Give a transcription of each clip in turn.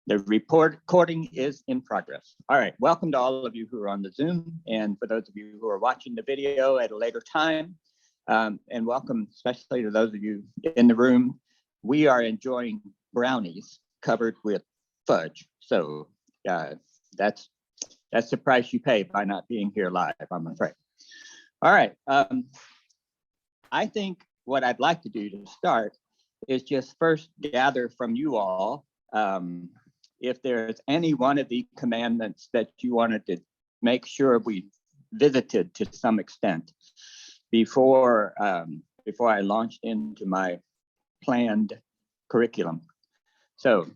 The recording is in progress. All right, welcome to all of you who are on the Zoom, and for those of you who are watching the video at a later time, and welcome especially to those of you in the room. We are enjoying brownies covered with fudge, so that's the price you pay by not being here live, I'm afraid. All right, I think what I'd like to do to start is just first gather from you all if there's any one of the commandments that you wanted to make sure we visited to some extent before I launched into my planned curriculum. So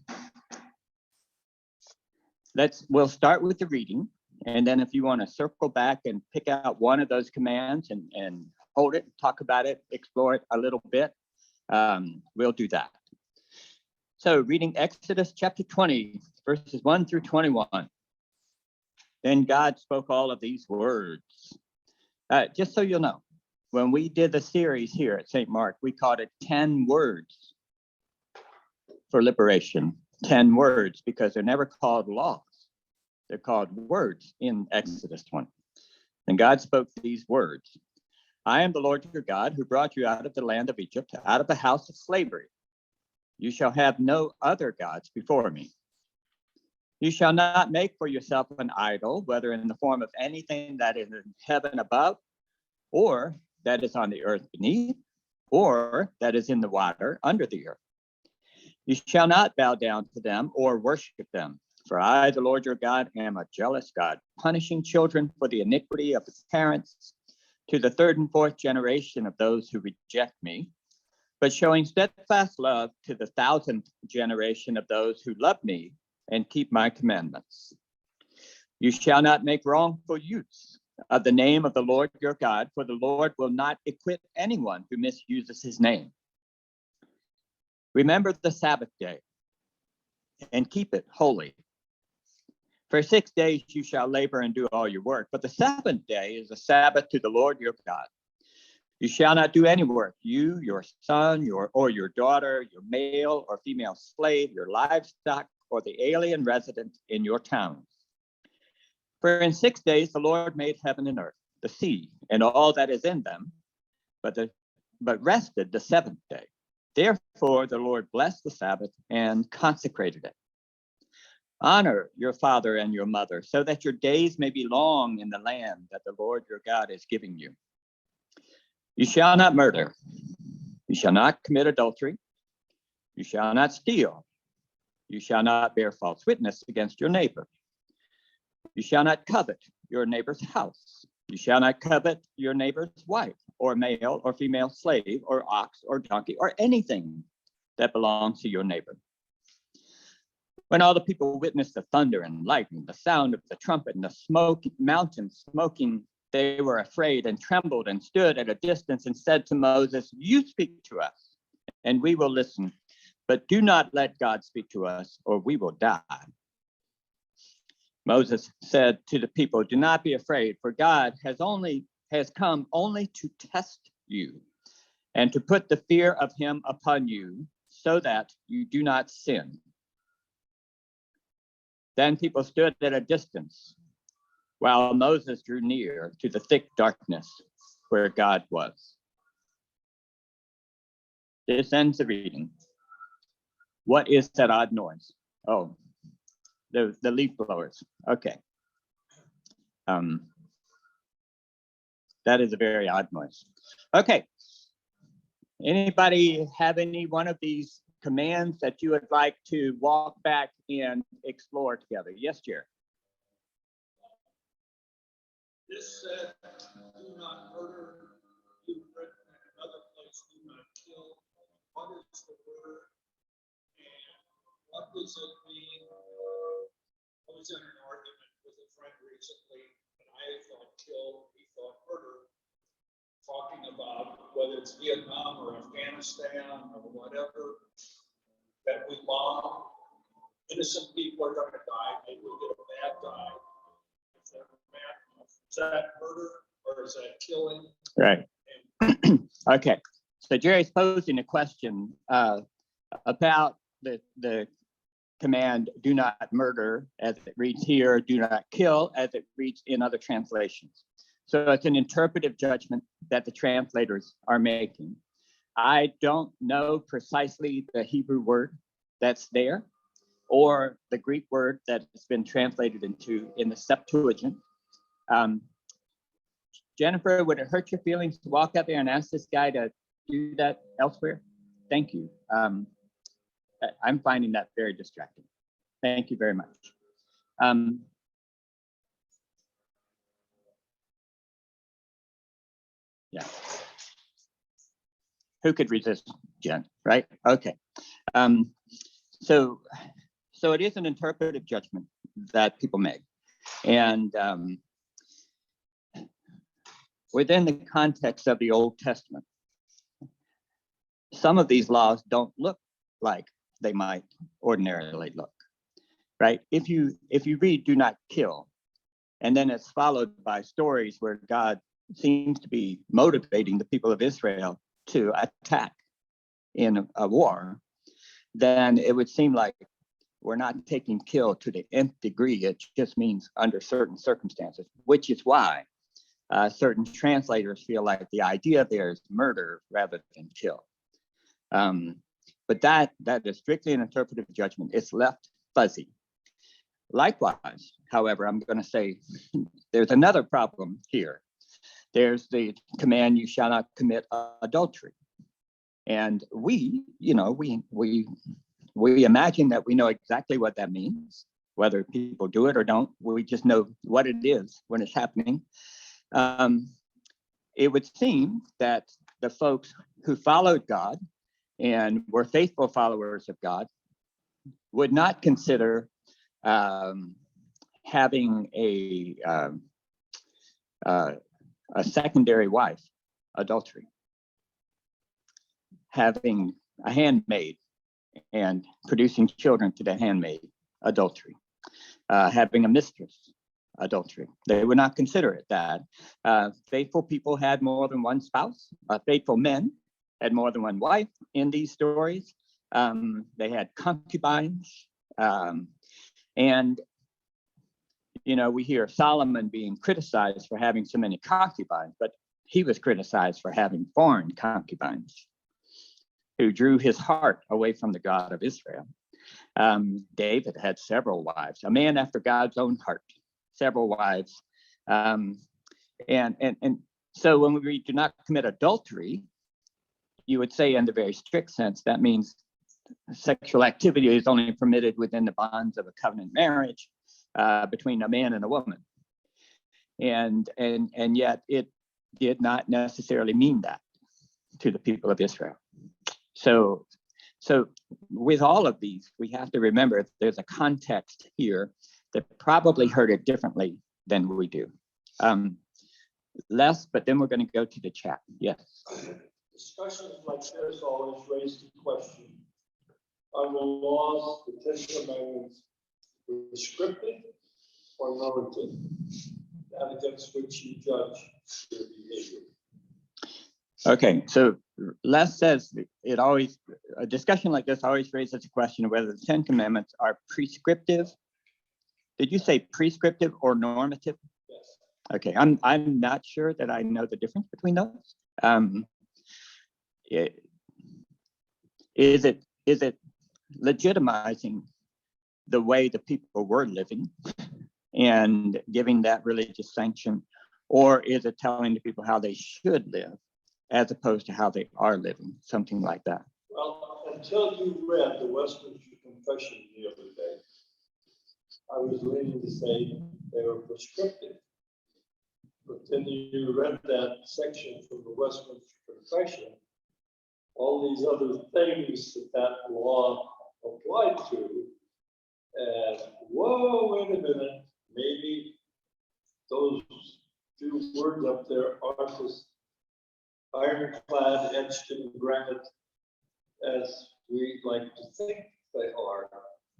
we'll start with the reading, and then if you want to circle back and pick out one of those commands and hold it, talk about it, explore it a little bit, we'll do that. So reading Exodus chapter 20, verses 1 through 21. Then God spoke all of these words. Just so you'll know, when we did the series here at St. Mark, we called it 10 words for liberation. 10 words, because they're never called laws. They're called words in Exodus 20. And God spoke these words. I am the Lord your God who brought you out of the land of Egypt, out of the house of slavery. You shall have no other gods before me. You shall not make for yourself an idol, whether in the form of anything that is in heaven above, or that is on the earth beneath, or that is in the water under the earth. You shall not bow down to them or worship them. For I, the Lord your God, am a jealous God, punishing children for the iniquity of the parents to the third and fourth generation of those who reject me, but showing steadfast love to the 1,000th generation of those who love me and keep my commandments. You shall not make wrongful use of the name of the Lord your God, for the Lord will not acquit anyone who misuses his name. Remember the Sabbath day and keep it holy. For 6 days you shall labor and do all your work, but the seventh day is a Sabbath to the Lord your God. You shall not do any work, you, your son, or your daughter, your male or female slave, your livestock, or the alien resident in your towns. For in 6 days the Lord made heaven and earth, the sea, and all that is in them, but rested the seventh day. Therefore the Lord blessed the Sabbath and consecrated it. Honor your father and your mother, so that your days may be long in the land that the Lord your God is giving you. You shall not murder. You shall not commit adultery. You shall not steal. You shall not bear false witness against your neighbor. You shall not covet your neighbor's house. You shall not covet your neighbor's wife, or male or female slave, or ox or donkey, or anything that belongs to your neighbor. When all the people witnessed the thunder and lightning, the sound of the trumpet, and the mountain smoking, they were afraid and trembled and stood at a distance and said to Moses, you speak to us, and we will listen, but do not let God speak to us, or we will die. Moses said to the people, do not be afraid, for God has come only to test you and to put the fear of him upon you, so that you do not sin. Then people stood at a distance, while Moses drew near to the thick darkness where God was. This ends the reading. What is that odd noise? Oh, the leaf blowers. Okay. That is a very odd noise. Okay. Anybody have any one of these commands that you would like to walk back and explore together? Yes, Jerry. This said, do not murder, you've written in another place, do not kill. What is the word? And what does it mean? I was in an argument with a friend recently, and I thought kill, he thought murder, talking about whether it's Vietnam or Afghanistan or whatever, that we bomb, innocent people are going to die, maybe we'll get a bad guy. Is that murder or is that killing? Right. Okay. So Jerry's posing a question about the command, do not murder, as it reads here, do not kill, as it reads in other translations. So it's an interpretive judgment that the translators are making. I don't know precisely the Hebrew word that's there or the Greek word that has been translated into in the Septuagint. Jennifer, would it hurt your feelings to walk out there and ask this guy to do that elsewhere? Thank you. I'm finding that very distracting. Thank you very much. Yeah. Who could resist, Jen, right? Okay. So it is an interpretive judgment that people make. And within the context of the Old Testament, some of these laws don't look like they might ordinarily look, right? If you read "do not kill," and then it's followed by stories where God seems to be motivating the people of Israel to attack in a war, then it would seem like we're not taking kill to the nth degree. It just means under certain circumstances, which is why certain translators feel like the idea there is murder rather than kill. But that is strictly an interpretive judgment. It's left fuzzy. Likewise, however, I'm going to say there's another problem here. There's the command, you shall not commit adultery. And we imagine that we know exactly what that means, whether people do it or don't. We just know what it is when it's happening. It would seem that the folks who followed God and were faithful followers of God would not consider having a secondary wife adultery, having a handmaid and producing children to the handmaid adultery, having a mistress adultery. They would not consider it that. Faithful people had more than one spouse. Faithful men had more than one wife in these stories. They had concubines. And, we hear Solomon being criticized for having so many concubines, but he was criticized for having foreign concubines who drew his heart away from the God of Israel. David had several wives, a man after God's own heart, several wives. And so when we read do not commit adultery, you would say in the very strict sense, that means sexual activity is only permitted within the bonds of a covenant marriage between a man and a woman. And yet it did not necessarily mean that to the people of Israel. So with all of these, we have to remember there's a context here that probably heard it differently than we do. Les, but then we're going to go to the chat. Yes. Discussions like this always raise the question, are the laws, the Ten Commandments, prescriptive or normative? That against which you judge their behavior. Okay, so Les says a discussion like this always raises the question of whether the Ten Commandments are prescriptive. Did you say prescriptive or normative? Yes. Okay, I'm not sure that I know the difference between those. Is it legitimizing the way the people were living and giving that religious sanction, or is it telling the people how they should live as opposed to how they are living, something like that? Well, until you read the Westminster Confession the other day, I was leaning to say they were prescriptive. But then you read that section from the Westminster Confession, all these other things that law applied to, and whoa, wait a minute, maybe those two words up there aren't as ironclad, etched in granite as we like to think they are,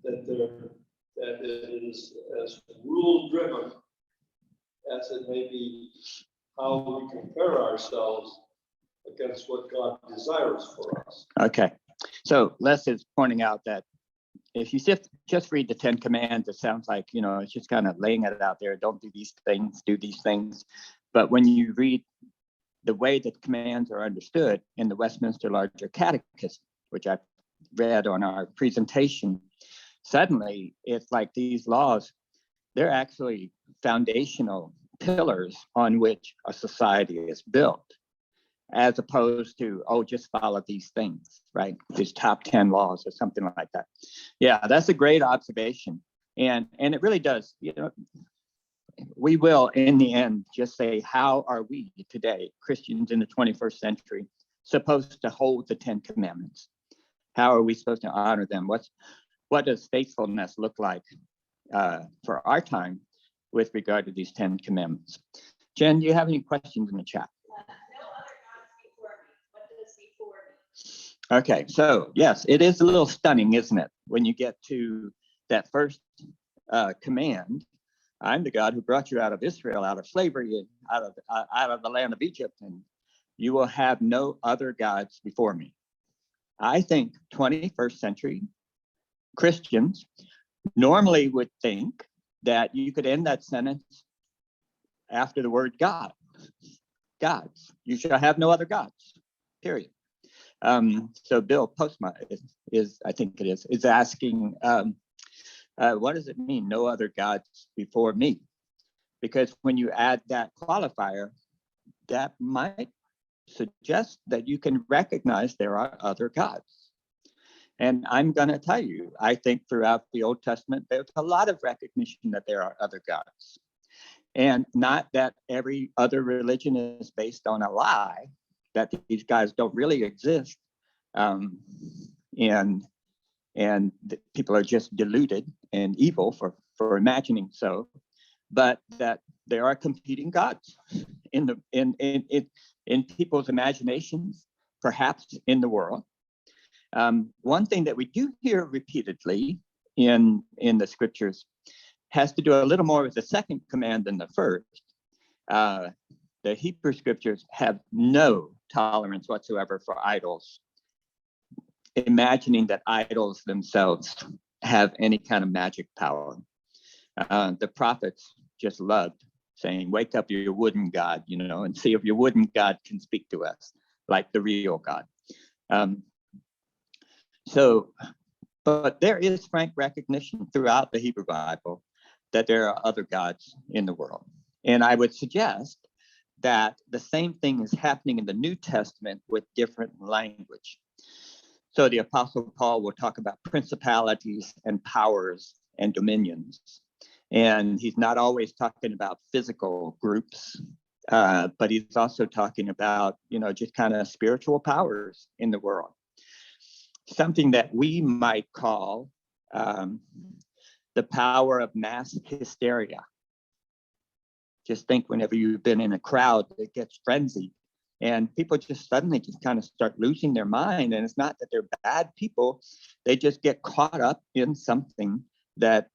that it is as rule driven as it may be how we compare ourselves against what God desires for us. Okay, so Les is pointing out that if you just read the 10 commands, it sounds like, it's just kind of laying it out there. Don't do these things, do these things. But when you read the way that commands are understood in the Westminster Larger Catechism, which I read on our presentation, suddenly it's like these laws, they're actually foundational pillars on which a society is built, as opposed to, just follow these things, right? These top 10 laws or something like that. Yeah, that's a great observation. And it really does, we will in the end just say, how are we today, Christians in the 21st century, supposed to hold the 10 commandments? How are we supposed to honor them? What does faithfulness look like for our time with regard to these 10 commandments? Jen, do you have any questions in the chat? Okay, so yes, it is a little stunning, isn't it? When you get to that first command, I'm the God who brought you out of Israel, out of slavery, and out of the land of Egypt, and you will have no other gods before me. I think 21st century Christians normally would think that you could end that sentence after the word God. Gods. You shall have no other gods, period. So Bill Postma is I think it is asking, what does it mean, no other gods before me? Because when you add that qualifier, that might suggest that you can recognize there are other gods. And I'm going to tell you, I think throughout the Old Testament, there's a lot of recognition that there are other gods. And not that every other religion is based on a lie, that these guys don't really exist. And people are just deluded and evil for imagining so, but that there are competing gods in people's imaginations, perhaps in the world. One thing that we do hear repeatedly in the scriptures has to do a little more with the second command than the first. The Hebrew scriptures have no tolerance whatsoever for idols, imagining that idols themselves have any kind of magic power. The prophets just loved saying, wake up your wooden God, and see if your wooden God can speak to us like the real God. But there is frank recognition throughout the Hebrew Bible that there are other gods in the world. And I would suggest that the same thing is happening in the New Testament with different language. So the Apostle Paul will talk about principalities and powers and dominions. And he's not always talking about physical groups, but he's also talking about, just kind of spiritual powers in the world. Something that we might call the power of mass hysteria. Just think whenever you've been in a crowd that gets frenzied and people just suddenly just kind of start losing their mind. And it's not that they're bad people. They just get caught up in something that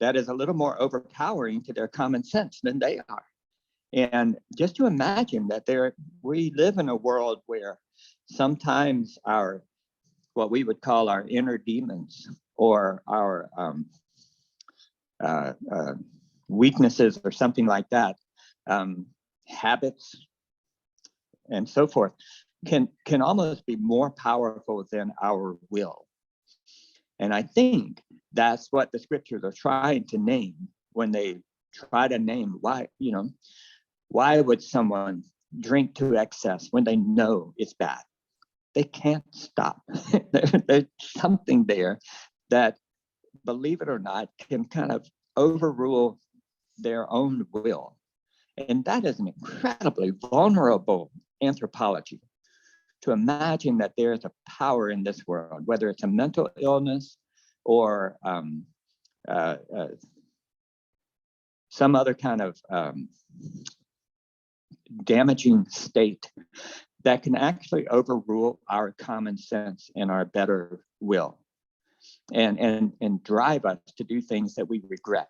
is a little more overpowering to their common sense than they are. And just to imagine that we live in a world where sometimes what we would call our inner demons or our weaknesses or something like that, habits and so forth, can almost be more powerful than our will. And I think that's what the scriptures are trying to name when they try to name why would someone drink to excess when they know it's bad? They can't stop. There's something there that, believe it or not, can kind of overrule their own will. And that is an incredibly vulnerable anthropology, to imagine that there's a power in this world, whether it's a mental illness or some other kind of damaging state that can actually overrule our common sense and our better will, and drive us to do things that we regret.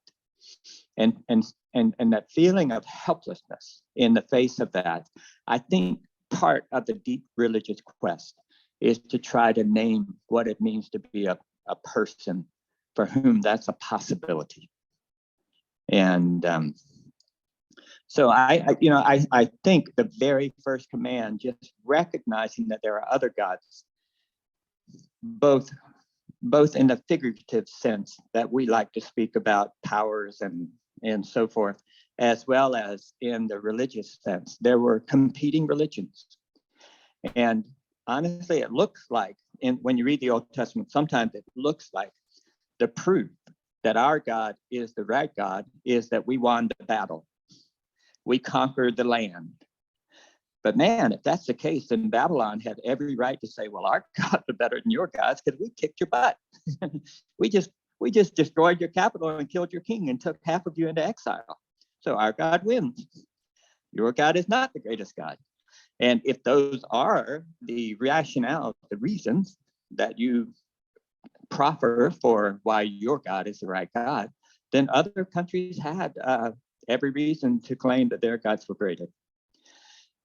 And that feeling of helplessness in the face of that, I think part of the deep religious quest is to try to name what it means to be a a person for whom that's a possibility. And so I think the very first command, just recognizing that there are other gods, both in the figurative sense that we like to speak about powers and so forth, as well as in the religious sense. There were competing religions. And honestly, it looks like, when you read the Old Testament, sometimes it looks like the proof that our God is the right God is that we won the battle. We conquered the land. But man, if that's the case, then Babylon had every right to say, well, our gods are better than your gods because we kicked your butt. we just destroyed your capital and killed your king and took half of you into exile. So our God wins. Your God is not the greatest God. And if those are the rationale, the reasons that you proffer for why your God is the right God, then other countries had every reason to claim that their gods were greater.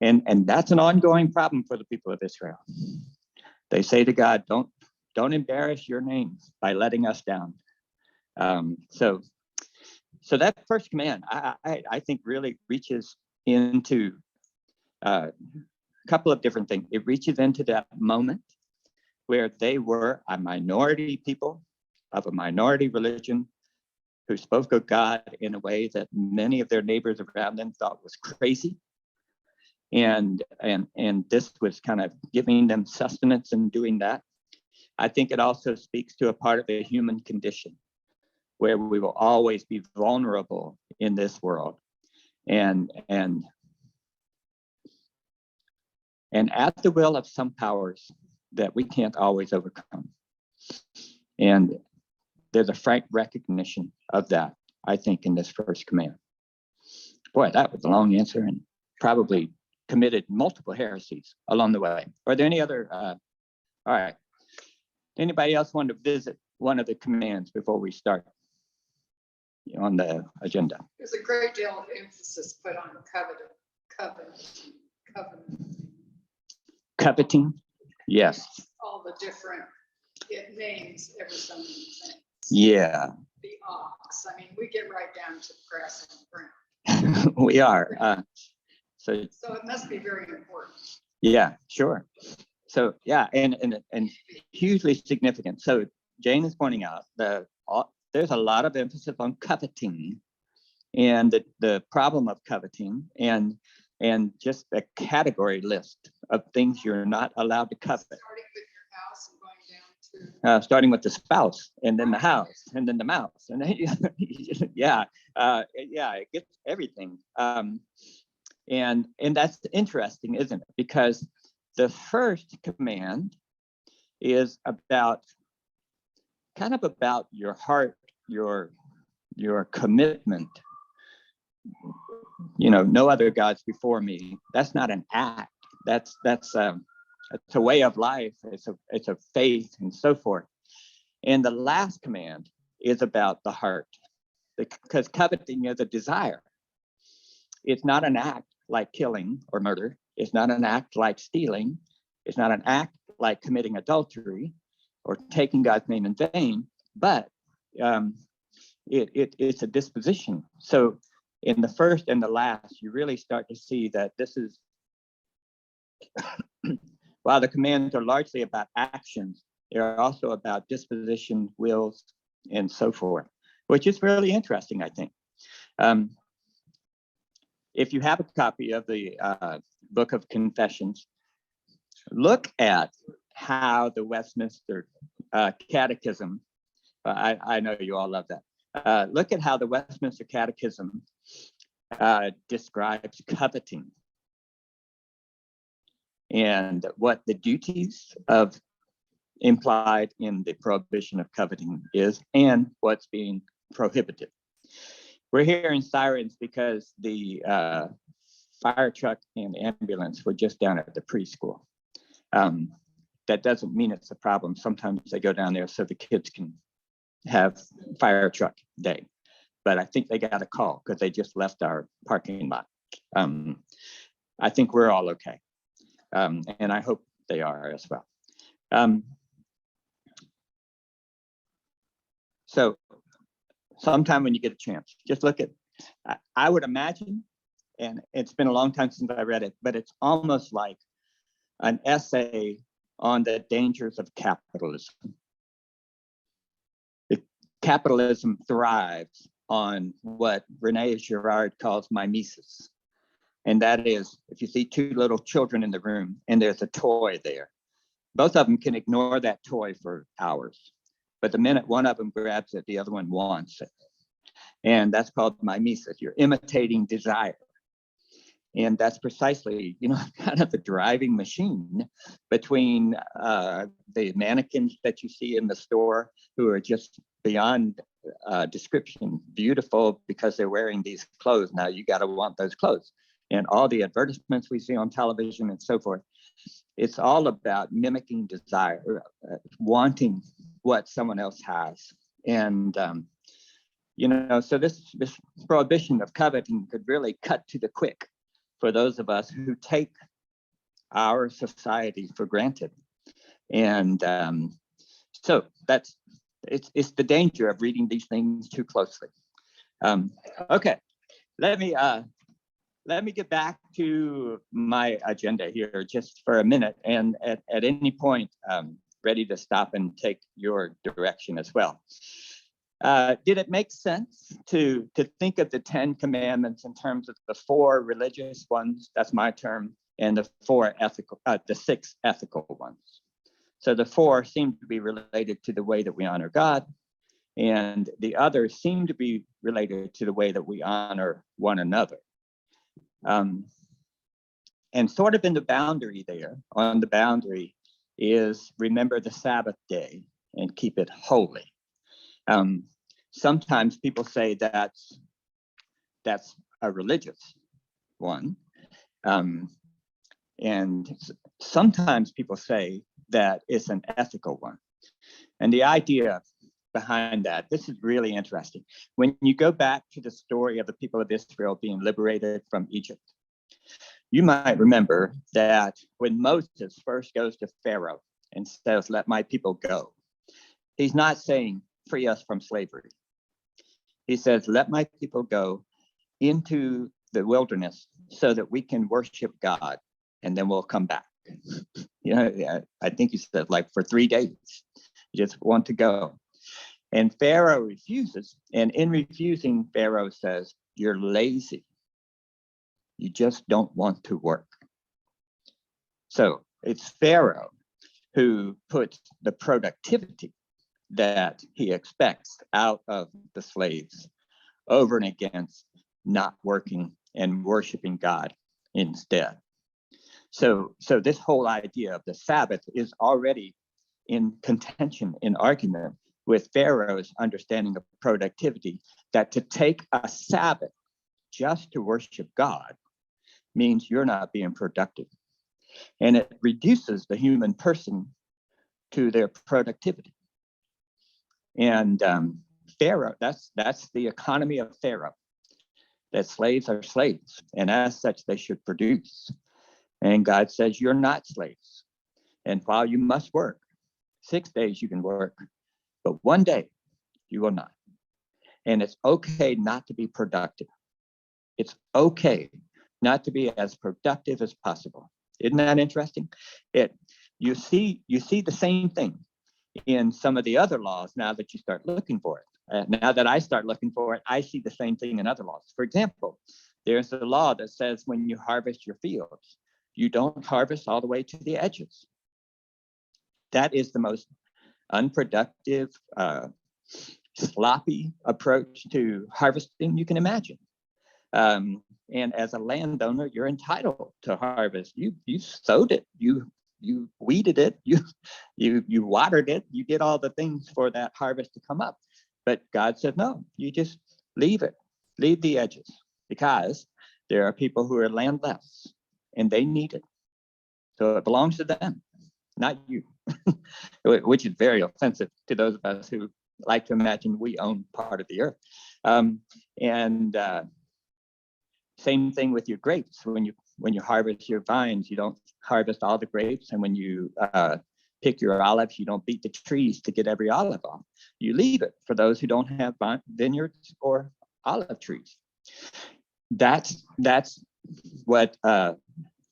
And that's an ongoing problem for the people of Israel. They say to God, don't embarrass your name by letting us down. So that first command, I think really reaches into a couple of different things. It reaches into that moment where they were a minority people of a minority religion who spoke of God in a way that many of their neighbors around them thought was crazy. And this was kind of giving them sustenance in doing that. I think it also speaks to a part of the human condition where we will always be vulnerable in this world and at the will of some powers that we can't always overcome. And there's a frank recognition of that, I think, in this first command. Boy, that was a long answer and probably committed multiple heresies along the way. Are there any other, all right. Anybody else want to visit one of the commands before we start on the agenda? There's a great deal of emphasis put on Coveting, yes. All the different, it names every so many things. Yeah. The ox, I mean, we get right down to the grass and the ground. We are. So it must be very important. Yeah, sure. So yeah, and hugely significant. So Jane is pointing out that there's a lot of emphasis on coveting and the problem of coveting and just a category list of things you're not allowed to covet. Starting with your house and going down to starting with the spouse and then the house and then the mouse and then, it gets everything. And that's interesting, isn't it? Because the first command is about your heart, your commitment. No other gods before me. That's not an act. That's a way of life. It's a faith and so forth. And the last command is about the heart, because coveting is a desire. It's not an act like killing or murder. It's not an act like stealing. It's not an act like committing adultery or taking God's name in vain, but it's a disposition. So in the first and the last, you really start to see that this is, while the commands are largely about actions, they're also about disposition, wills, and so forth, which is really interesting, I think. If you have a copy of the Book of Confessions, look at how the Westminster Catechism, I know you all love that. Look at how the Westminster Catechism describes coveting and what the duties of implied in the prohibition of coveting is and what's being prohibited. We're hearing sirens because the fire truck and ambulance were just down at the preschool. That doesn't mean it's a problem. Sometimes they go down there so the kids can have fire truck day. But I think they got a call because they just left our parking lot. I think we're all okay. And I hope they are as well. So sometime when you get a chance, just look at, I would imagine, and it's been a long time since I read it, but it's almost like an essay on the dangers of capitalism. Capitalism thrives on what Rene Girard calls mimesis. And that is, if you see two little children in the room and there's a toy there, both of them can ignore that toy for hours. But the minute one of them grabs it, the other one wants it. And that's called mimesis. You're imitating desire. And that's precisely, kind of the driving machine between the mannequins that you see in the store, who are just beyond description, beautiful because they're wearing these clothes. Now you got to want those clothes. And all the advertisements we see on television and so forth, it's all about mimicking desire, wanting what someone else has. And, so this prohibition of coveting could really cut to the quick for those of us who take our society for granted. And so it's the danger of reading these things too closely. Okay, let me get back to my agenda here just for a minute, and at any point, ready to stop and take your direction as well. Did it make sense to think of the 10 commandments in terms of the 4 religious ones, that's my term, and the 6 ethical ones? So the 4 seem to be related to the way that we honor God, and the others seem to be related to the way that we honor one another. And sort of in the boundary there, on the boundary, is remember the Sabbath day and keep it holy. Sometimes people say that's a religious one. And sometimes people say that it's an ethical one. And the idea behind that, this is really interesting. When you go back to the story of the people of Israel being liberated from Egypt, you might remember that when Moses first goes to Pharaoh and says, "Let my people go," he's not saying, "Free us from slavery." He says, "Let my people go into the wilderness so that we can worship God, and then we'll come back." I think he said, like, for 3 days, you just want to go. And Pharaoh refuses. And in refusing, Pharaoh says, "You're lazy. You just don't want to work." So it's Pharaoh who puts the productivity that he expects out of the slaves over and against not working and worshiping God instead. So this whole idea of the Sabbath is already in contention, in argument with Pharaoh's understanding of productivity, that to take a Sabbath just to worship God means you're not being productive. And it reduces the human person to their productivity. And Pharaoh, that's the economy of Pharaoh, that slaves are slaves, and as such, they should produce. And God says, you're not slaves. And while you must work, 6 days you can work, but 1 day you will not. And it's okay not to be productive. It's okay not to be as productive as possible. Isn't that interesting? You see the same thing in some of the other laws now that you start looking for it. Now that I start looking for it, I see the same thing in other laws. For example, there's a law that says when you harvest your fields, you don't harvest all the way to the edges. That is the most unproductive, sloppy approach to harvesting you can imagine. And as a landowner, you're entitled to harvest. You sowed it, you weeded it, you watered it, you did all the things for that harvest to come up. But God said, no, you just leave it, leave the edges, because there are people who are landless and they need it. So it belongs to them, not you, which is very offensive to those of us who like to imagine we own part of the earth. Same thing with your grapes. When you harvest your vines, you don't harvest all the grapes. And when you pick your olives. You don't beat the trees to get every olive off. You leave it for those who don't have vineyards or olive trees. That's what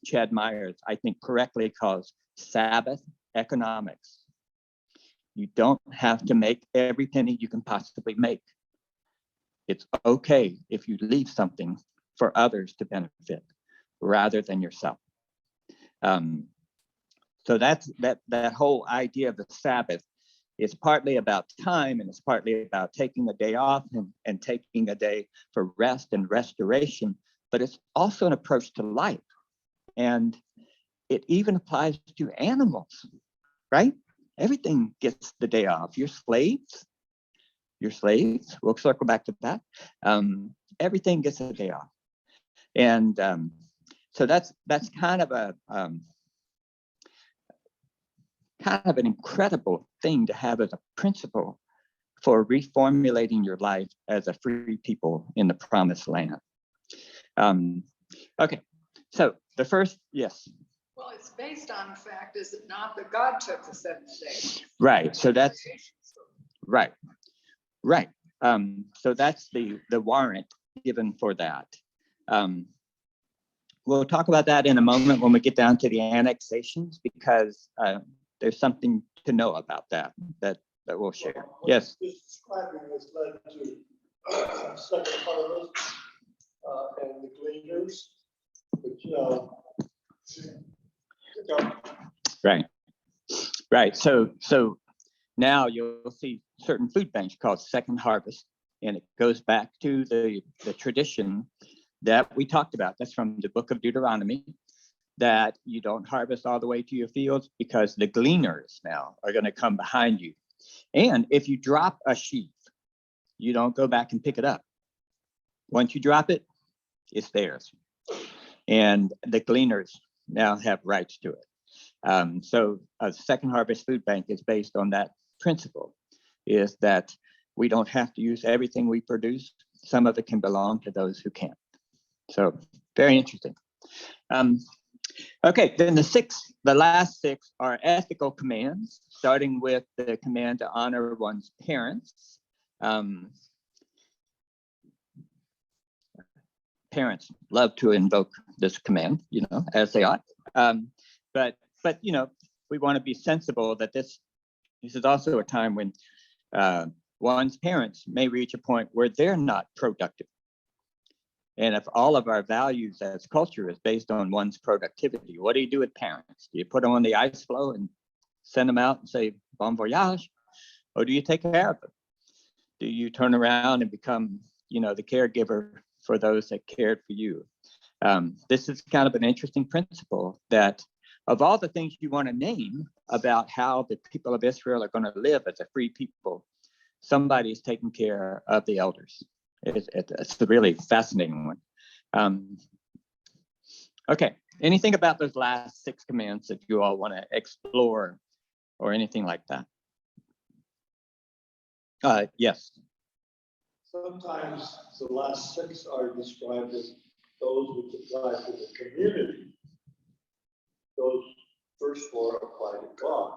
Chad Myers, I think, correctly calls Sabbath economics. You don't have to make every penny you can possibly make. It's okay if you leave something for others to benefit rather than yourself. So that's that whole idea of the Sabbath is partly about time, and it's partly about taking a day off and taking a day for rest and restoration, but it's also an approach to life. And it even applies to animals, right? Everything gets the day off. Your slaves, we'll circle back to that. Everything gets a day off. And so that's kind of an incredible thing to have as a principle for reformulating your life as a free people in the promised land. Okay, so the first, yes. Well, it's based on fact, is it not, that God took the seventh day? Right, so that's, right. So that's the warrant given for that. We'll talk about that in a moment when we get down to the annexations, because there's something to know about that we'll share. Yes. Describing this led to second harvest and the gleaners, which Right. So now you'll see certain food banks called second harvest, and it goes back to the tradition that we talked about. That's from the book of Deuteronomy, that you don't harvest all the way to your fields because the gleaners now are going to come behind you. And if you drop a sheaf, you don't go back and pick it up. Once you drop it, it's theirs. And the gleaners now have rights to it. So a second harvest food bank is based on that principle, is that we don't have to use everything we produce. Some of it can belong to those who can't. So very interesting. Okay, then the last six are ethical commands, starting with the command to honor one's parents. Parents love to invoke this command, as they ought. But we want to be sensible that this is also a time when one's parents may reach a point where they're not productive. And if all of our values as culture is based on one's productivity, what do you do with parents? Do you put them on the ice floe and send them out and say, bon voyage? Or do you take care of them? Do you turn around and become, the caregiver for those that cared for you? This is kind of an interesting principle that of all the things you want to name about how the people of Israel are going to live as a free people, somebody's taking care of the elders. It's a really fascinating one. Okay, anything about those last six commands that you all want to explore or anything like that? Yes. sometimes the last six are described as those which apply to the community. Those first four apply to God.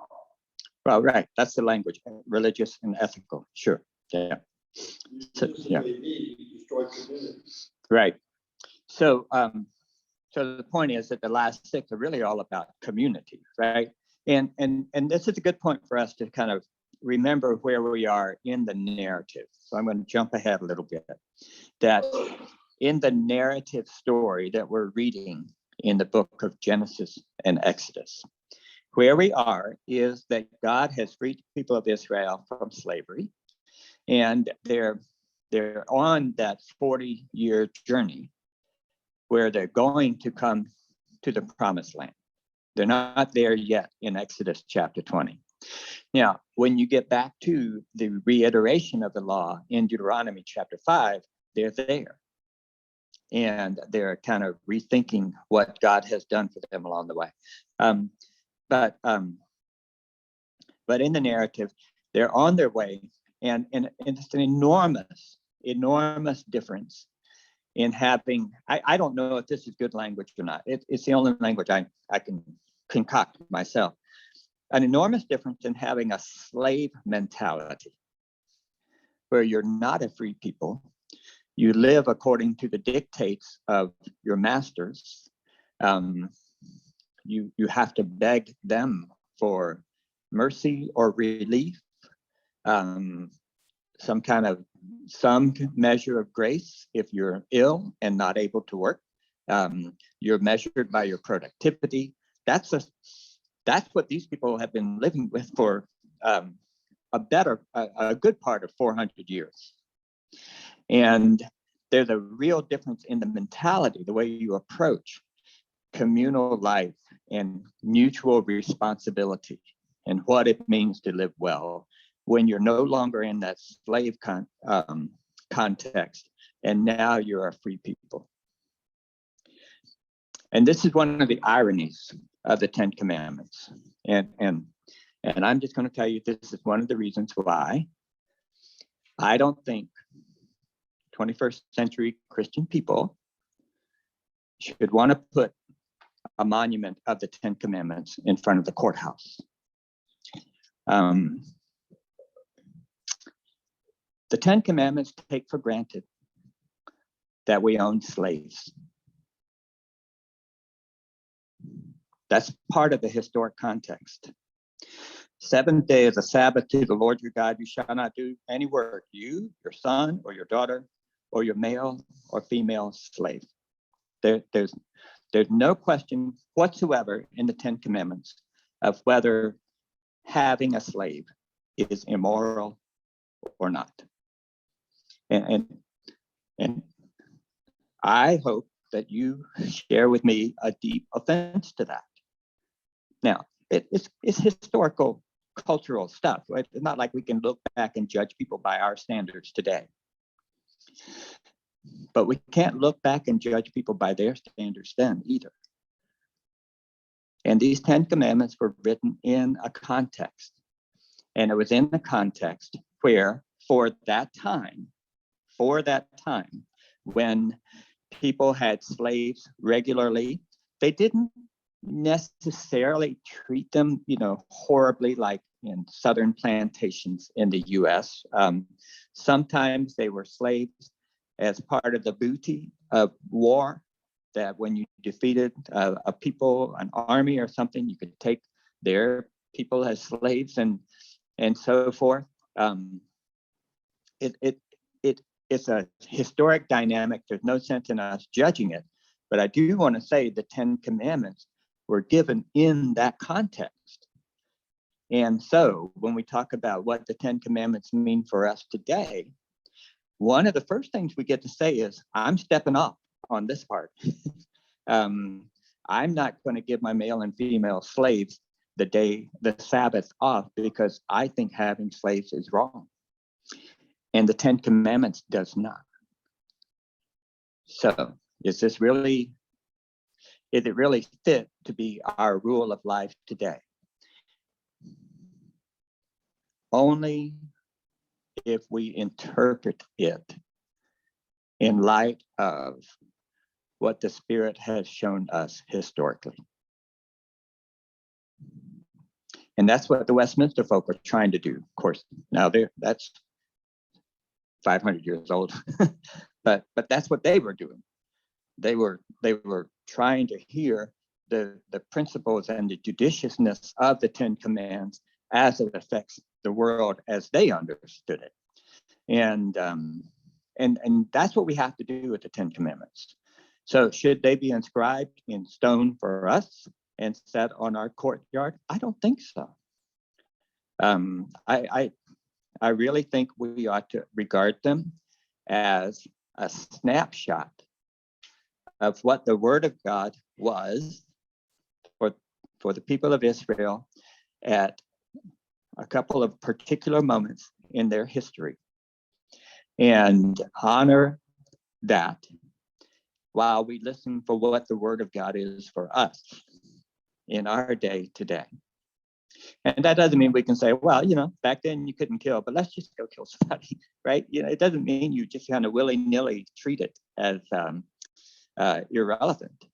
Well, right. That's the language, religious and ethical. Sure. Yeah. So, yeah. Destroy community. Right. So, so the point is that the last six are really all about community, right? And this is a good point for us to kind of remember where we are in the narrative. So I'm going to jump ahead a little bit. That in the narrative story that we're reading in the book of Genesis and Exodus, where we are is that God has freed the people of Israel from slavery, and they're on that 40-year journey where they're going to come to the promised land. They're not there yet in Exodus chapter 20. Now, when you get back to the reiteration of the law in Deuteronomy chapter 5, they're there. And they're kind of rethinking what God has done for them along the way. But in the narrative, they're on their way, and it's an enormous difference in having, I don't know if this is good language or not. It's the only language I can concoct myself. an enormous difference in having a slave mentality, where you're not a free people. You live according to the dictates of your masters. You have to beg them for mercy or relief, some measure of grace if you're ill and not able to work. You're measured by your productivity. That's what these people have been living with for a good part of 400 years. And there's a real difference in the mentality, the way you approach communal life and mutual responsibility and what it means to live well when you're no longer in that slave context, and now you're a free people. And this is one of the ironies of the Ten Commandments. And I'm just going to tell you, this is one of the reasons why I don't think 21st century Christian people should want to put a monument of the Ten Commandments in front of the courthouse. The Ten Commandments take for granted that we own slaves. That's part of the historic context. 7th day is a Sabbath to the Lord your God. You shall not do any work, you, your son, or your daughter, or your male or female slave. There's no question whatsoever in the Ten Commandments of whether having a slave is immoral or not. And I hope that you share with me a deep offense to that. Now, it's historical, cultural stuff, right? It's not like we can look back and judge people by our standards today. But we can't look back and judge people by their standards then either. And these 10 commandments were written in a context. And it was in the context where, for that time, when people had slaves regularly, they didn't necessarily treat them, horribly like in southern plantations in the US. Sometimes they were slaves as part of the booty of war, that when you defeated a people, an army or something, you could take their people as slaves and so forth. It's a historic dynamic. There's no sense in us judging it, but I do want to say the 10 commandments were given in that context. And so when we talk about what the 10 commandments mean for us today, one of the first things we get to say is, I'm stepping off on this part. I'm not going to give my male and female slaves the Sabbath off because I think having slaves is wrong. And the 10 commandments does not. So is it really fit to be our rule of life today? Only if we interpret it in light of what the Spirit has shown us historically. And that's what the Westminster folk are trying to do, of course. Now that's 500 years old, but that's what they were doing. They were trying to hear the principles and the judiciousness of the 10 commands as it affects the world as they understood it. And that's what we have to do with the 10 commandments. So should they be inscribed in stone for us and set on our courtyard? I don't think so. I really think we ought to regard them as a snapshot of what the Word of God was for the people of Israel at a couple of particular moments in their history, and honor that while we listen for what the Word of God is for us in our day today. And that doesn't mean we can say, well, back then you couldn't kill, but let's just go kill somebody, right? It doesn't mean you just kind of willy-nilly treat it as irrelevant.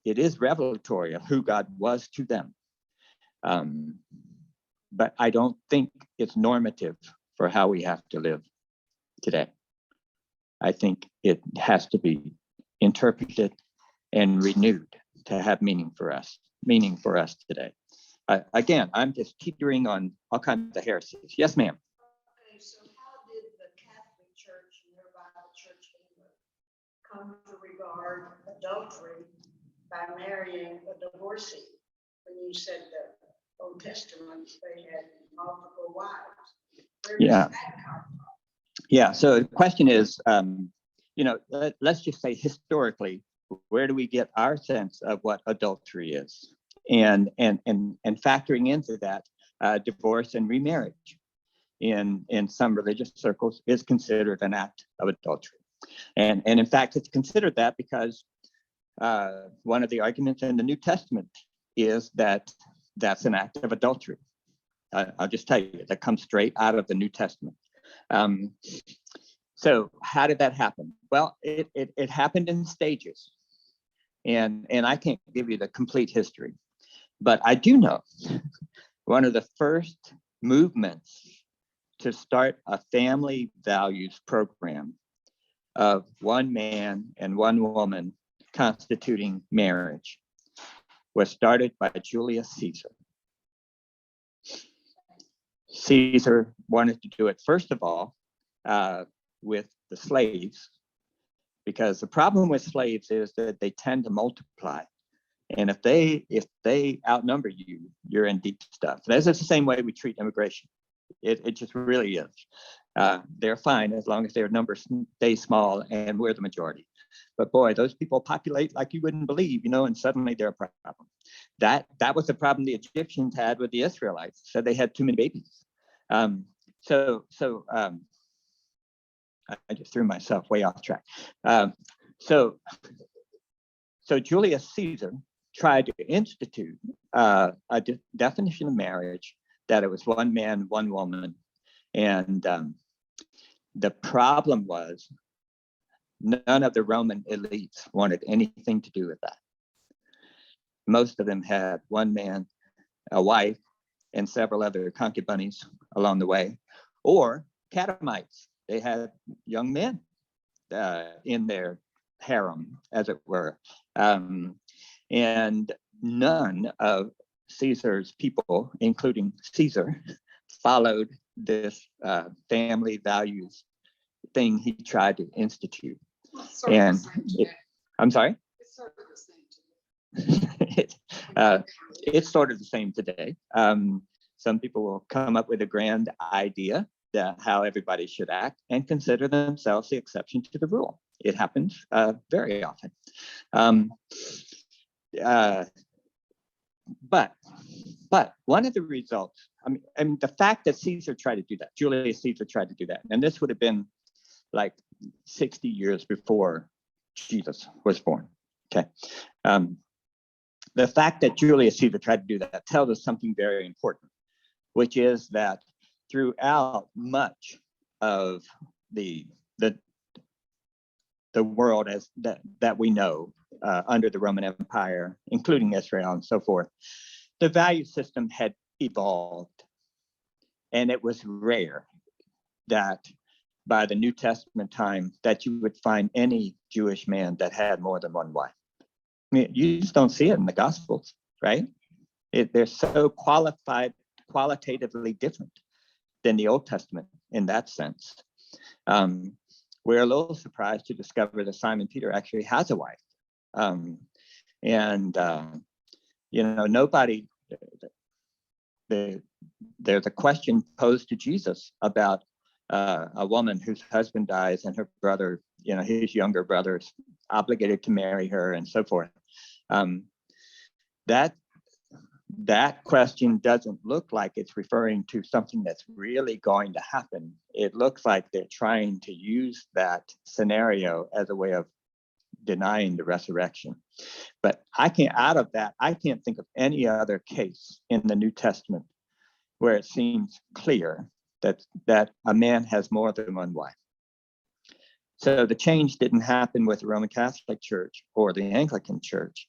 It is revelatory of who God was to them. But I don't think it's normative for how we have to live today. I think it has to be interpreted and renewed to have meaning for us today. Again, I'm just teetering on all kinds of heresies. Yes, ma'am. Okay, so how did the Catholic Church and their Bible Church come to regard adultery by marrying a divorcee? When you said the Old Testament, they had multiple wives. Where does Yeah. that come from? Yeah. So the question is, let's just say historically, where do we get our sense of what adultery is? And factoring into that, divorce and remarriage in some religious circles is considered an act of adultery. And in fact, it's considered that because one of the arguments in the New Testament is that that's an act of adultery. I'll just tell you, that comes straight out of the New Testament. So how did that happen? Well, it happened in stages. And I can't give you the complete history, but I do know one of the first movements to start a family values program of one man and one woman constituting marriage was started by Julius Caesar. Caesar wanted to do it, first of all, with the slaves, because the problem with slaves is that they tend to multiply. And if they outnumber you, you're in deep stuff. That's the same way we treat immigration. It just really is. They're fine as long as their numbers stay small and we're the majority. But boy, those people populate like you wouldn't believe, and suddenly they're a problem. That was the problem the Egyptians had with the Israelites. So they had too many babies. I just threw myself way off track. So Julius Caesar tried to institute a definition of marriage that it was one man, one woman. And the problem was none of the Roman elites wanted anything to do with that. Most of them had one man, a wife, and several other concubines along the way, or catamites. They had young men in their harem, as it were. And none of Caesar's people, including Caesar, followed this family values thing he tried to institute. It's sort of the And same today. I'm sorry? It's sort of the same today. It's sort of the same today. Some people will come up with a grand idea that how everybody should act and consider themselves the exception to the rule. It happens very often. But one of the results, I mean, the fact that Caesar tried to do that, Julius Caesar tried to do that, and this would have been like 60 years before Jesus was born. Okay. The fact that Julius Caesar tried to do that tells us something very important, which is that throughout much of the world as that we know under the Roman Empire, including Israel and so forth, the value system had evolved. And it was rare that by the New Testament time that you would find any Jewish man that had more than one wife. I mean, you just don't see it in the Gospels, right? They're so qualitatively different than the Old Testament in that sense. We're a little surprised to discover that Simon Peter actually has a wife. Nobody, there's a question posed to Jesus about a woman whose husband dies and her brother, his younger brother's obligated to marry her and so forth. That question doesn't look like it's referring to something that's really going to happen. It looks like they're trying to use that scenario as a way of denying the resurrection. But I can't think of any other case in the New Testament where it seems clear that a man has more than one wife. So the change didn't happen with the Roman Catholic Church or the Anglican Church.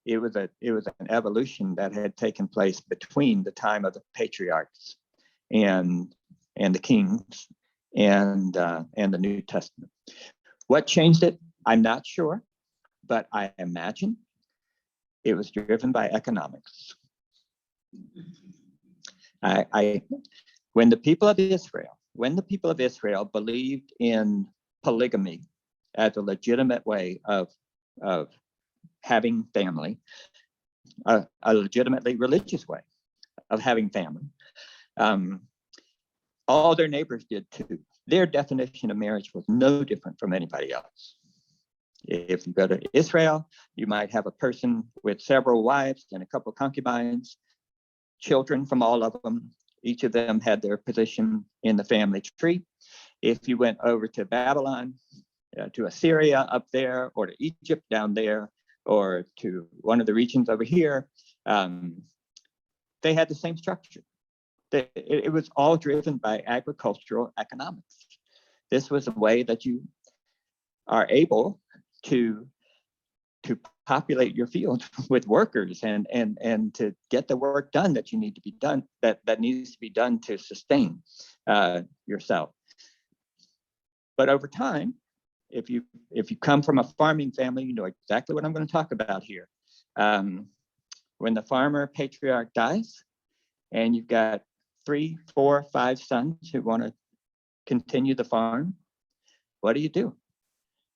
it was an evolution that had taken place between the time of the patriarchs and the kings and the New Testament. What changed it? I'm not sure, but I imagine it was driven by economics. When the people of Israel believed in polygamy as a legitimate way of having family, a legitimately religious way of having family, all their neighbors did too. Their definition of marriage was no different from anybody else. If you go to Israel, you might have a person with several wives and a couple of concubines, children from all of them. Each of them had their position in the family tree. If you went over to Babylon, to Assyria up there, or to Egypt down there, or to one of the regions over here, they had the same structure. It was all driven by agricultural economics. This was a way that you are able to populate your fields with workers and to get the work done that you need to be done, that needs to be done to sustain yourself. But over time, if you come from a farming family, you know exactly what I'm going to talk about here. When the farmer patriarch dies, and you've got 3, 4, 5 sons who want to continue the farm, what do?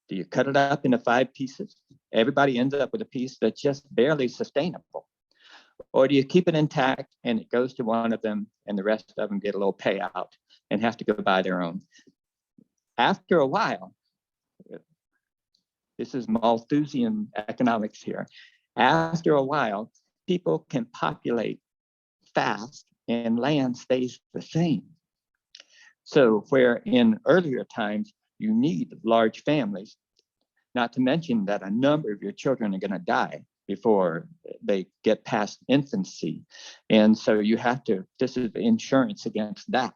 Do you cut it up into 5 pieces? Everybody ends up with a piece that's just barely sustainable. Or do you keep it intact and it goes to one of them and the rest of them get a little payout and have to go buy their own? After a while, this is Malthusian economics here. After a while, people can populate fast and land stays the same. So where in earlier times, you need large families, not to mention that a number of your children are going to die before they get past infancy. And so you have to, this is insurance against that.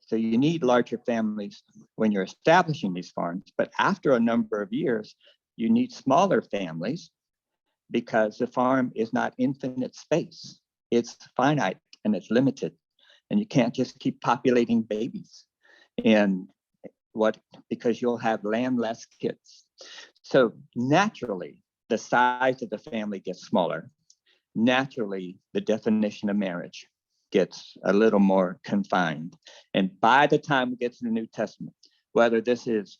So you need larger families when you're establishing these farms, but after a number of years, you need smaller families because the farm is not infinite space. It's finite and it's limited, and you can't just keep populating babies. And because you'll have landless kids. So naturally, the size of the family gets smaller. Naturally, the definition of marriage gets a little more confined. And by the time we get to the New Testament, whether this is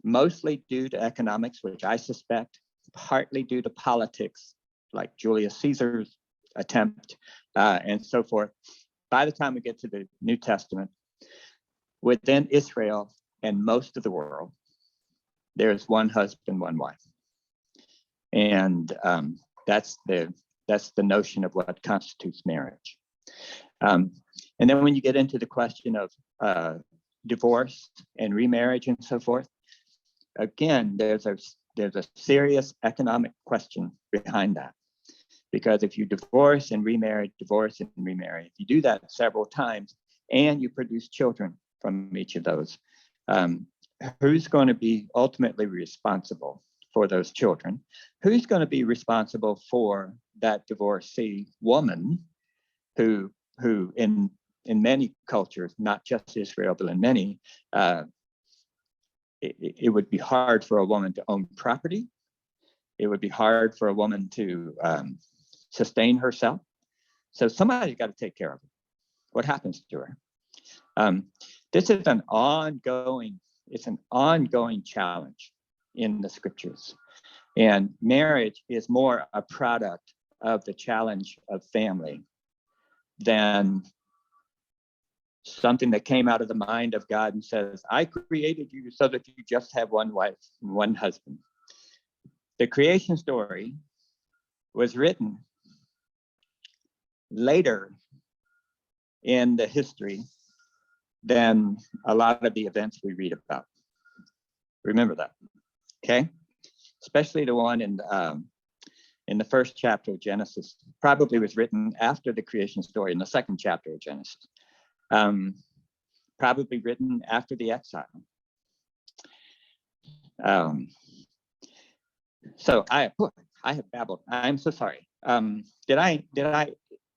mostly due to economics, which I suspect, partly due to politics, like Julius Caesar's attempt, and so forth, by the time we get to the New Testament, within Israel and most of the world, there's one husband, one wife. And that's the notion of what constitutes marriage. And then when you get into the question of divorce and remarriage and so forth, again, there's a serious economic question behind that. Because if you divorce and remarry, if you do that several times and you produce children from each of those, who's going to be ultimately responsible for those children? Who's going to be responsible for that divorcee woman who in many cultures, not just Israel, but in many, it would be hard for a woman to own property. It would be hard for a woman to sustain herself. So somebody's got to take care of her. What happens to her? This is an ongoing challenge in the scriptures. And marriage is more a product of the challenge of family than something that came out of the mind of God and says, I created you so that you just have one wife and one husband. The creation story was written later in the history than a lot of the events we read about. Remember that, okay? Especially the one in the first chapter of Genesis, probably was written after the creation story in the second chapter of Genesis. probably written after the exile. So I have babbled. I'm so sorry. Did I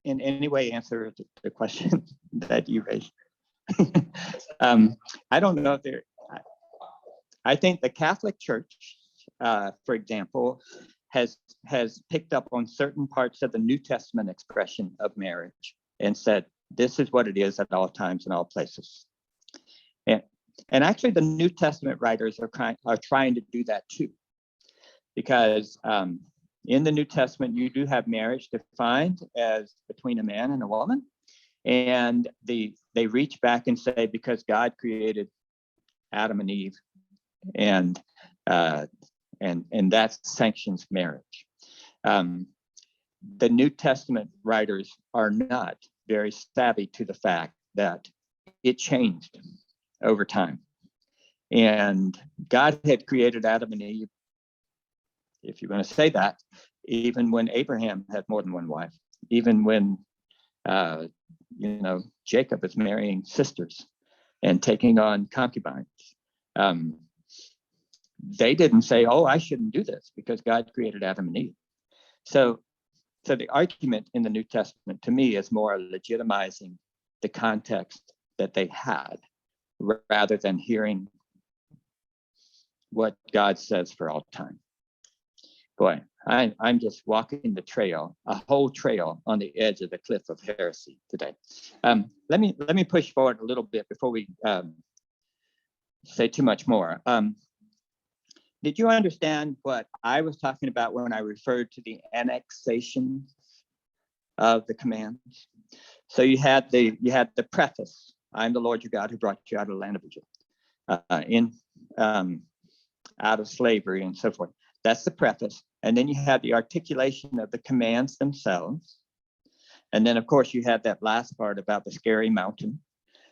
in any way answer the question that you raised? I don't know if there. I think the Catholic Church, for example, has picked up on certain parts of the New Testament expression of marriage and said, this is what it is at all times and all places. And actually, the New Testament writers are trying to do that too, because in the New Testament, you do have marriage defined as between a man and a woman, and they reach back and say, because God created Adam and Eve, and that sanctions marriage. The New Testament writers are not very savvy to the fact that it changed over time. And God had created Adam and Eve, if you're going to say that, even when Abraham had more than one wife, even when, Jacob is marrying sisters and taking on concubines. They didn't say, oh, I shouldn't do this because God created Adam and Eve. So the argument in the New Testament to me is more legitimizing the context that they had rather than hearing what God says for all time. Boy, I'm just walking the trail, a whole trail on the edge of the cliff of heresy today. Let me push forward a little bit before we say too much more. Did you understand what I was talking about when I referred to the annexation of the commands? So you had the preface. I'm the Lord your God who brought you out of the land of Egypt, out of slavery and so forth. That's the preface. And then you had the articulation of the commands themselves. And then, of course, you had that last part about the scary mountain.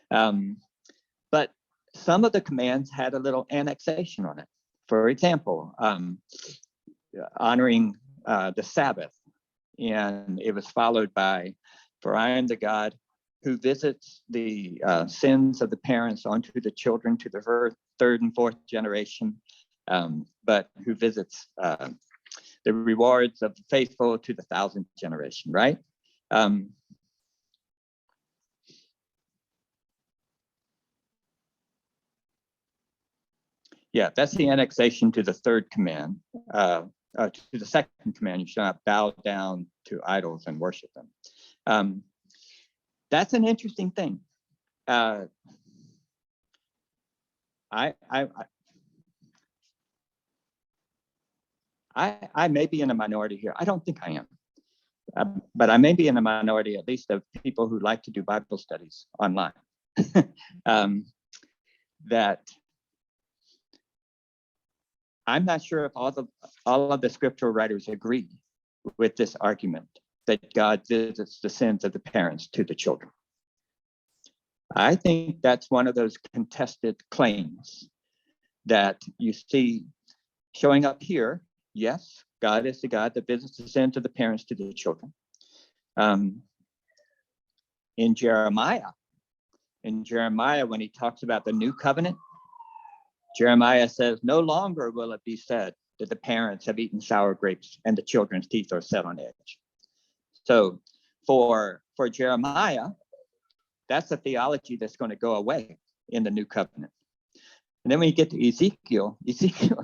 But some of the commands had a little annexation on it. For example, honoring the Sabbath. And it was followed by, for I am the God who visits the sins of the parents onto the children to the third and fourth generation, but who visits the rewards of the faithful to the 1,000th generation, right? Yeah, that's the annexation to the third command. To the second command, you shall not bow down to idols and worship them. That's an interesting thing. I may be in a minority here. I don't think I am, but I may be in a minority, at least of people who like to do Bible studies online. That I'm not sure if all of the scriptural writers agree with this argument that God visits the sins of the parents to the children. I think that's one of those contested claims that you see showing up here. Yes, God is the God that visits the sins of the parents to the children. In Jeremiah, when he talks about the new covenant, Jeremiah says, no longer will it be said that the parents have eaten sour grapes and the children's teeth are set on edge. So for Jeremiah, that's a theology that's going to go away in the new covenant. And then when you get to Ezekiel is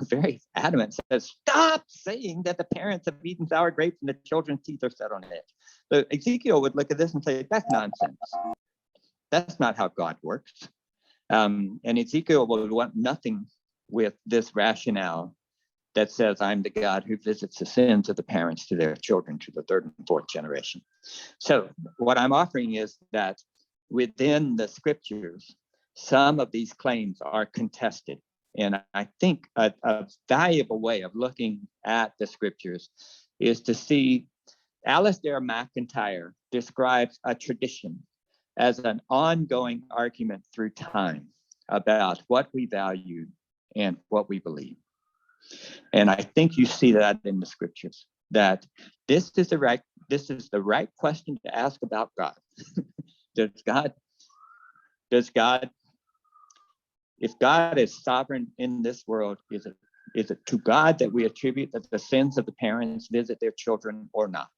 very adamant, says, stop saying that the parents have eaten sour grapes and the children's teeth are set on edge. So Ezekiel would look at this and say, that's nonsense. That's not how God works. And Ezekiel would want nothing with this rationale that says, I'm the God who visits the sins of the parents to their children to the third and fourth generation. So what I'm offering is that within the scriptures, some of these claims are contested. And I think a valuable way of looking at the scriptures is to see Alasdair MacIntyre describes a tradition as an ongoing argument through time about what we value and what we believe. And I think you see that in the scriptures, that this is the right question to ask about God. Does God if God is sovereign in this world, is it to God that we attribute that the sins of the parents visit their children or not?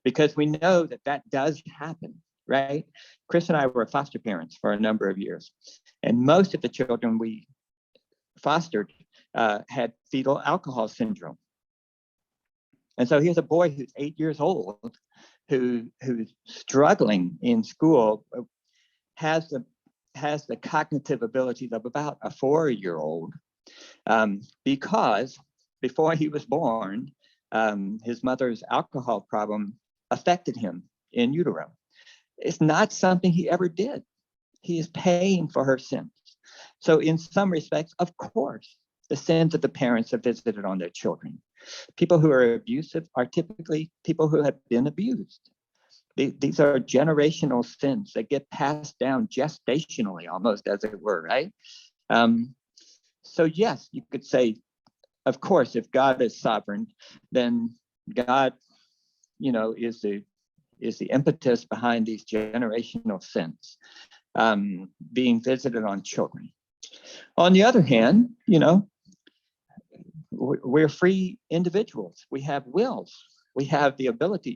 Because we know that that does happen, right? Chris and I were foster parents for a number of years, and most of the children we fostered had fetal alcohol syndrome. And so here's a boy who's 8 years old, who's struggling in school, has the cognitive abilities of about a 4-year-old, because before he was born, his mother's alcohol problem affected him in utero. It's not something he ever did. He is paying for her sins. So in some respects, of course, the sins of the parents are visited on their children. People who are abusive are typically people who have been abused. These are generational sins that get passed down gestationally, almost, as it were, right? So yes, you could say, of course, if God is sovereign, then God, is the impetus behind these generational sins being visited on children. On the other hand, we're free individuals. We have wills. We have the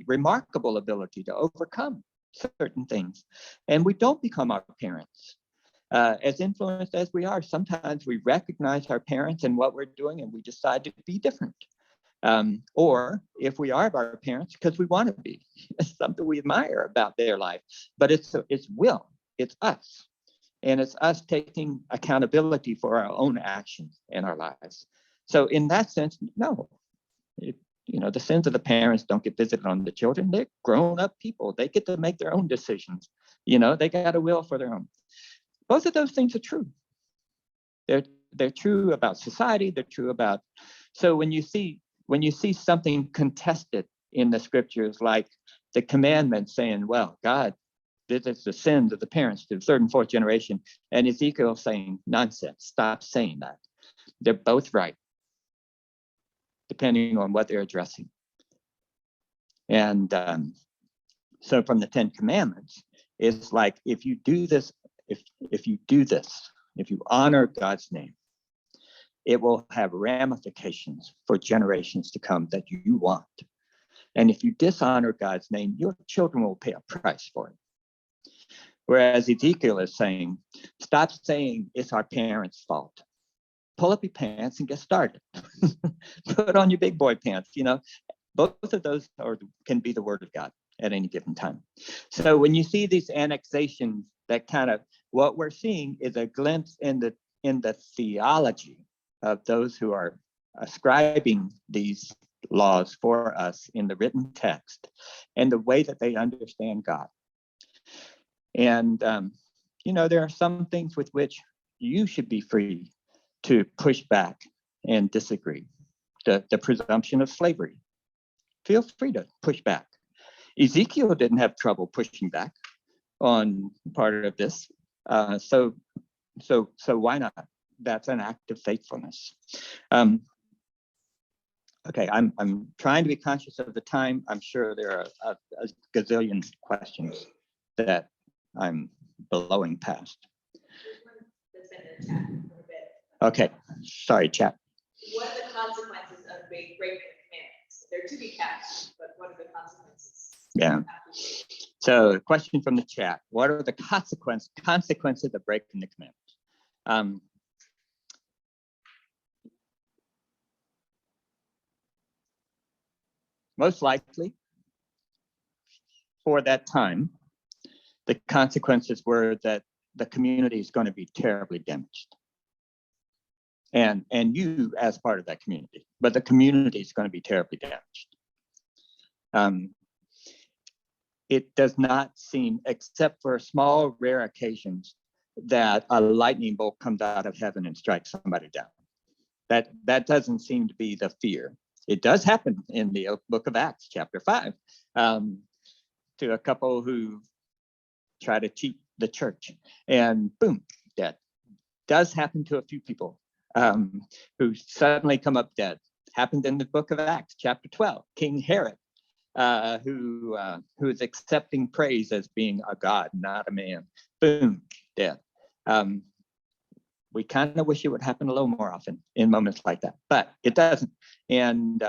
remarkable ability to overcome certain things. And we don't become our parents. As influenced as we are, sometimes we recognize our parents and what we're doing, and we decide to be different. Or if we are our parents, because we want to be, it's something we admire about their life. But it's will, it's us. And it's us taking accountability for our own actions in our lives. So in that sense, no, the sins of the parents don't get visited on the children. They're grown up people. They get to make their own decisions. They got a will for their own. Both of those things are true. They're true about society. They're true about, so when you see something contested in the scriptures, like the commandment saying, well, God visits the sins of the parents to the third and fourth generation, and Ezekiel saying, nonsense, stop saying that. They're both right, depending on what they're addressing. And so from the 10 Commandments, it's like, if you do this, if you honor God's name, it will have ramifications for generations to come that you want. And if you dishonor God's name, your children will pay a price for it. Whereas Ezekiel is saying, stop saying it's our parents' fault. Pull up your pants and get started. Put on your big boy pants. Both of those can be the word of God at any given time. So when you see these annexations, that kind of, what we're seeing is a glimpse in the theology of those who are ascribing these laws for us in the written text, and the way that they understand God. And there are some things with which you should be free to push back and disagree. The presumption of slavery. Feel free to push back. Ezekiel didn't have trouble pushing back on part of this. So why not? That's an act of faithfulness. Okay, I'm trying to be conscious of the time. I'm sure there are a gazillion questions that I'm blowing past. Okay, sorry, chat. What are the consequences of breaking the commandments? They're to be kept, but what are the consequences? Yeah. So, a question from the chat: what are the consequences of breaking the commandments? Most likely, for that time, the consequences were that the community is going to be terribly damaged. And you as part of that community, but the community is going to be terribly damaged. It does not seem, except for small, rare occasions, that a lightning bolt comes out of heaven and strikes somebody down. That doesn't seem to be the fear. It does happen in the book of Acts, chapter 5, to a couple who try to cheat the church, and boom, dead. Does happen to a few people who suddenly come up dead. Happened in the book of Acts, chapter 12. King Herod, who is accepting praise as being a god, not a man. Boom, dead. we kind of wish it would happen a little more often in moments like that, but it doesn't. And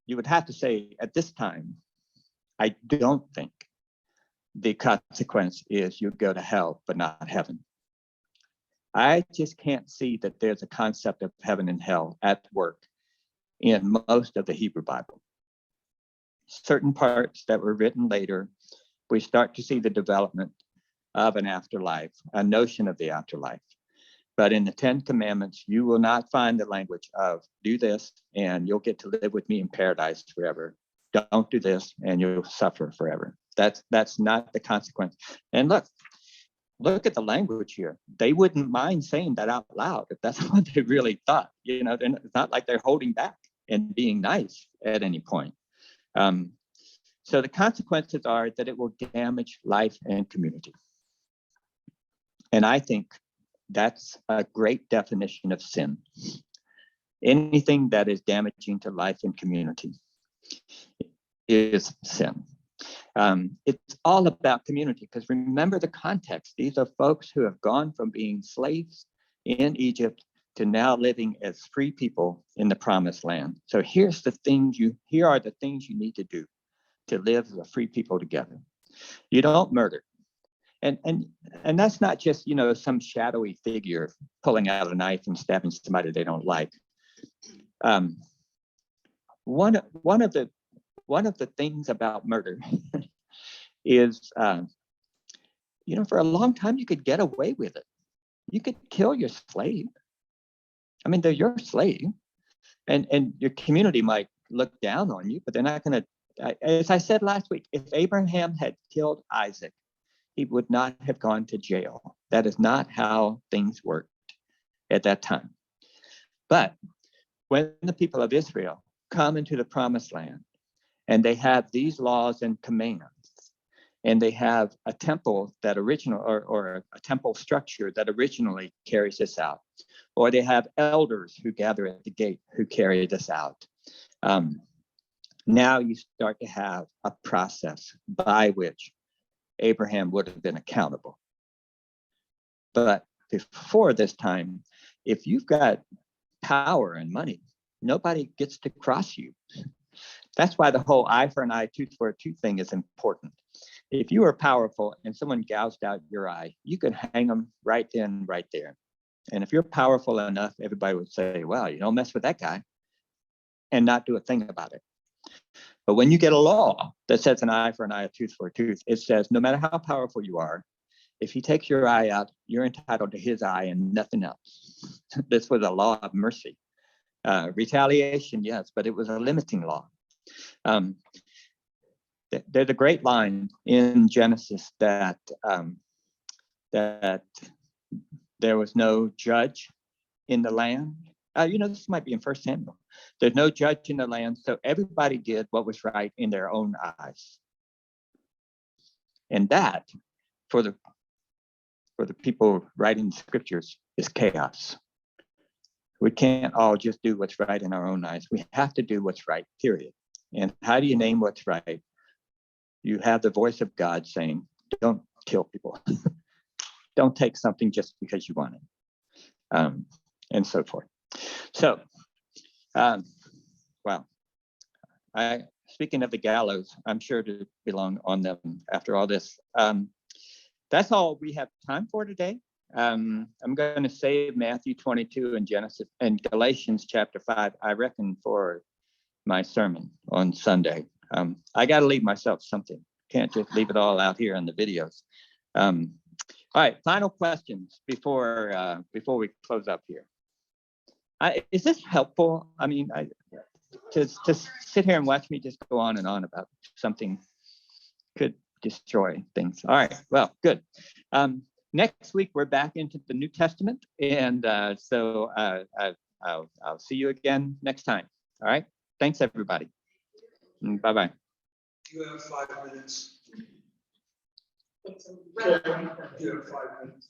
you would have to say at this time, I don't think the consequence is you go to hell, but not heaven. I just can't see that there's a concept of heaven and hell at work in most of the Hebrew Bible. Certain parts that were written later, we start to see the development of an afterlife, a notion of the afterlife. But in the 10 Commandments, you will not find the language of do this and you'll get to live with me in paradise forever. Don't do this and you'll suffer forever. That's not the consequence. And look at the language here. They wouldn't mind saying that out loud if that's what they really thought. You know, it's not like they're holding back and being nice at any point. So the consequences are that it will damage life and community. And I think that's a great definition of sin. Anything that is damaging to life and community is sin. It's all about community, because remember the context. These are folks who have gone from being slaves in Egypt to now living as free people in the promised land. So here are the things you need to do to live as a free people together. You don't murder. And that's not just, some shadowy figure pulling out a knife and stabbing somebody they don't like. One of the things about murder is, for a long time you could get away with it. You could kill your slave. I mean, they're your slave, and your community might look down on you, but they're not going to. As I said last week, if Abraham had killed Isaac, he would not have gone to jail. That is not how things worked at that time. But when the people of Israel come into the promised land and they have these laws and commands, and they have a temple that or a temple structure that originally carries this out, or they have elders who gather at the gate who carry this out. Now you start to have a process by which Abraham would have been accountable. But before this time, if you've got power and money, nobody gets to cross you. That's why the whole eye for an eye, tooth for a tooth thing is important. If you were powerful and someone gouged out your eye, you could hang them right then, right there. And if you're powerful enough, everybody would say, well, you don't mess with that guy, and not do a thing about it. But when you get a law that says an eye for an eye, a tooth for a tooth, it says no matter how powerful you are, if he takes your eye out, you're entitled to his eye and nothing else. This was a law of mercy. Retaliation, yes, but it was a limiting law. There's a great line in Genesis that there was no judge in the land. This might be in 1 Samuel. There's no judge in the land, so everybody did what was right in their own eyes. And that, for the people writing the scriptures, is chaos. We can't all just do what's right in our own eyes. We have to do what's right, period. And how do you name what's right? You have the voice of God saying, don't kill people. Don't take something just because you want it, and so forth. So, speaking of the gallows, I'm sure to belong on them after all this. That's all we have time for today. I'm going to save Matthew 22 and Genesis and Galatians chapter 5, I reckon, for my sermon on Sunday. I got to leave myself something. Can't just leave it all out here in the videos. All right, final questions before we close up here. Is this helpful? I mean, to sit here and watch me just go on and on about something could destroy things. All right, well, good. Next week, we're back into the New Testament. And so I'll see you again next time. All right, thanks, everybody. Bye-bye. You have 5 minutes. It's a You have 5 minutes.